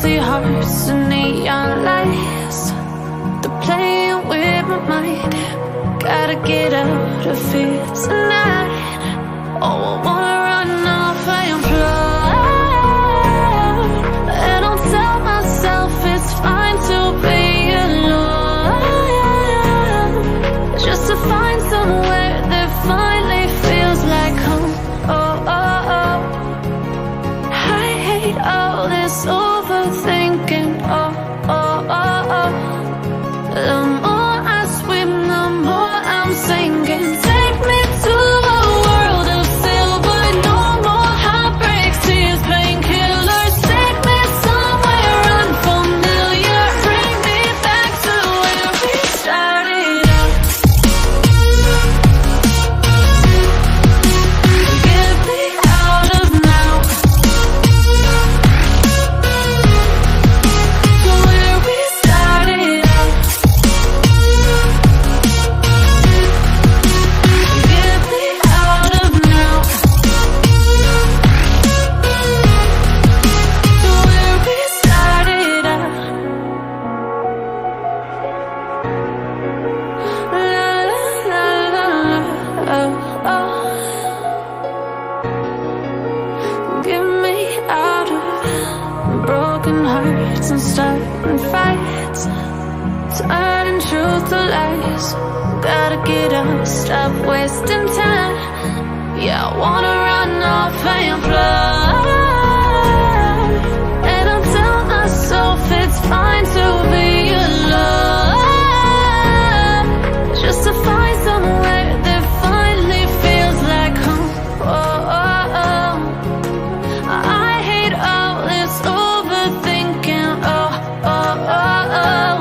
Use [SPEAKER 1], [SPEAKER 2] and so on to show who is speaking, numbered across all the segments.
[SPEAKER 1] Empty hearts and neon lights, they're playing with my mind. Gotta get out of here tonight. Oh, I wanna run off and fly. And I'll tell myself it's fine to be alone, just to find somewhere that finally feels like home. Oh, oh, oh. I hate all this overthinking. Oh, oh, oh, oh. The more I swim, the more I'm sinking. Take me to a world of silver. No more heartbreaks, tears, painkillers. Take me somewhere unfamiliar. Bring me back to where we started out. Get me out of now, to where we started out. Get me out of now, to where we started out. La la la la, oh, oh. Get me out of broken hearts and starting fights, turning truth to lies. Gotta get up, stop wasting time. Yeah, I wanna run off and fly. And I'll tell myself it's fine to be alone, just to find somewhere that finally feels like home. Oh, oh, oh. I hate all this overthinking. Oh, oh, oh, oh.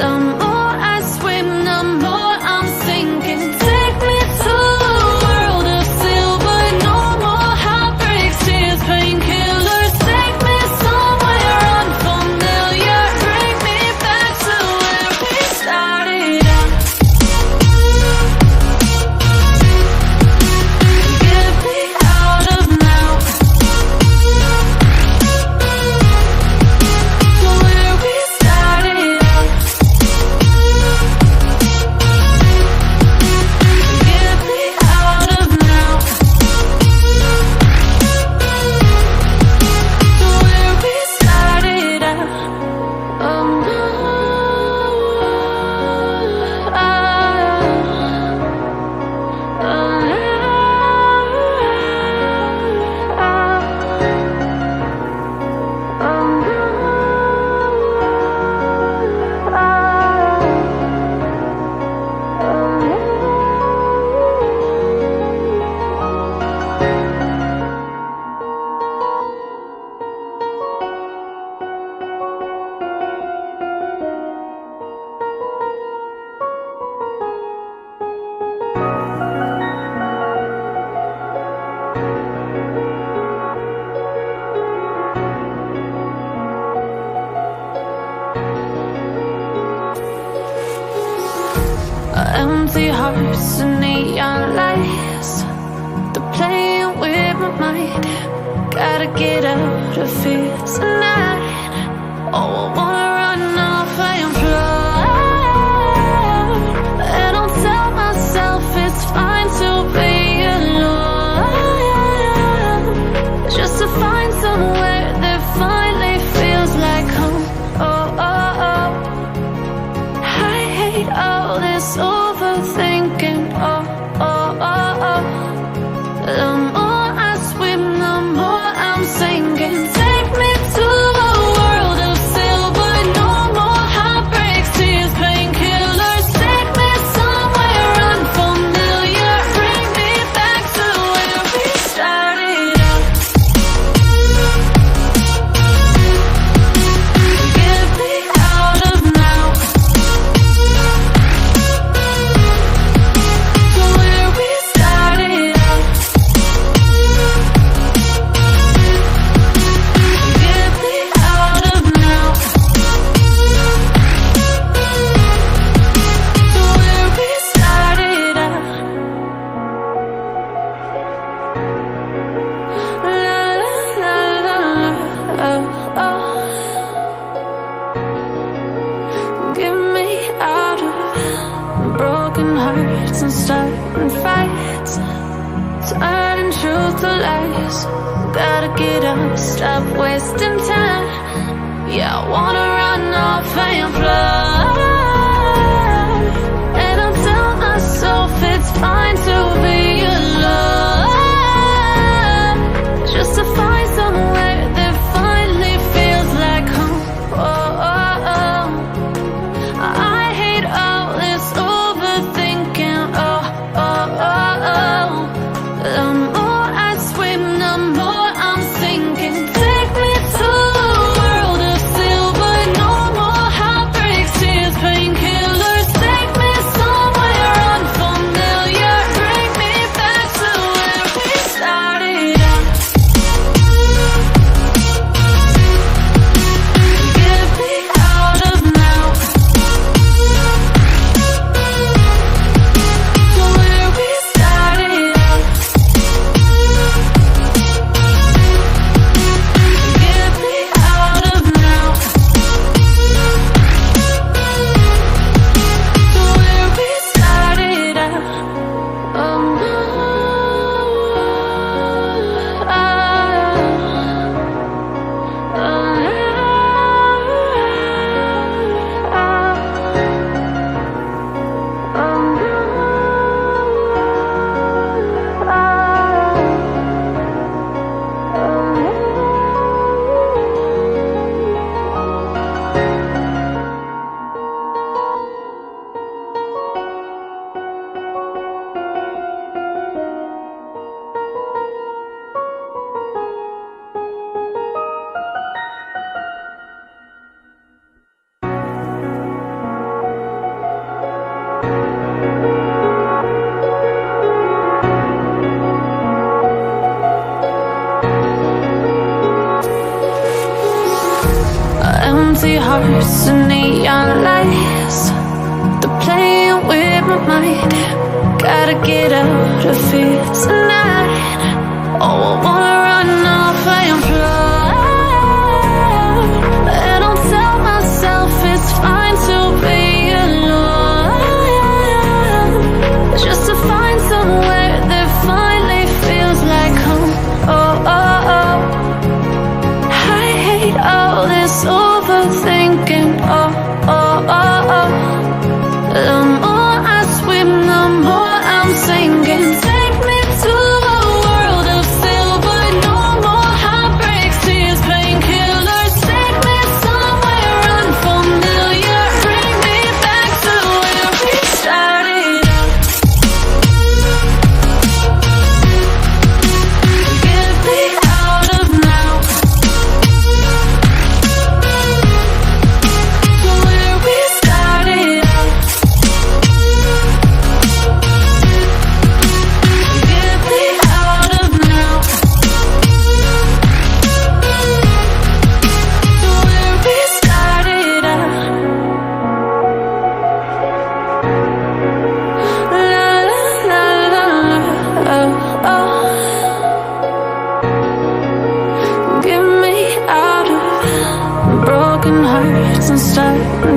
[SPEAKER 1] The more I swim, the more I'm sinking. Take me to a world of silver. No more heartbreaks, tears, painkillers. Take me somewhere unfamiliar. Bring me back to where we started out. Get me out of now, to where we started out. Get me out of now, to where we started out. Oh, no. Empty hearts and neon lights, they're playing with my mind. Gotta get out of here tonight. Oh, I wanna run off and fly. And I'll tell myself it's fine to be alone, just to find somewhere that finally feels like home. Oh, oh, oh. I hate all this overthinking. Oh, oh, oh, oh. The more I swim, the more I'm sinking. Take me to a world of silver. hearts and starting fights, turning truth to lies. Gotta get up, stop wasting time. Yeah, I wanna run off and fly. And I'll tell myself it's fine to be alone, just to find somewhere that finally feels like home. Oh, oh, oh. I hate all this overthinking. Oh, oh, oh, oh. The more I swim, the more I'm sinking. Take me to a world of silver, no more heartbreaks, tears, painkillers. Take me somewhere unfamiliar, bring me back to where we started out. Get me out of now, to where we started out. Get me out of now, to where we started out. Oh, empty hearts and neon lights, they're playing with my mind. Gotta get out of here tonight. Oh, I wanna run off and fly. And I'll tell myself it's fine to be alone, just to find somewhere that finally feels like home. Oh, oh, oh. I hate all this overthinking. Oh, oh, oh, oh. The more I swim, the more I'm sinking. Take me to a world of silver, no more heartbreaks, tears, painkillers. Take me somewhere unfamiliar, bring me back to where we started out. Get me out of now, to where we started out. Get me out of now, to where we started out. La la la la la, oh, oh. Get me out of broken hearts and starting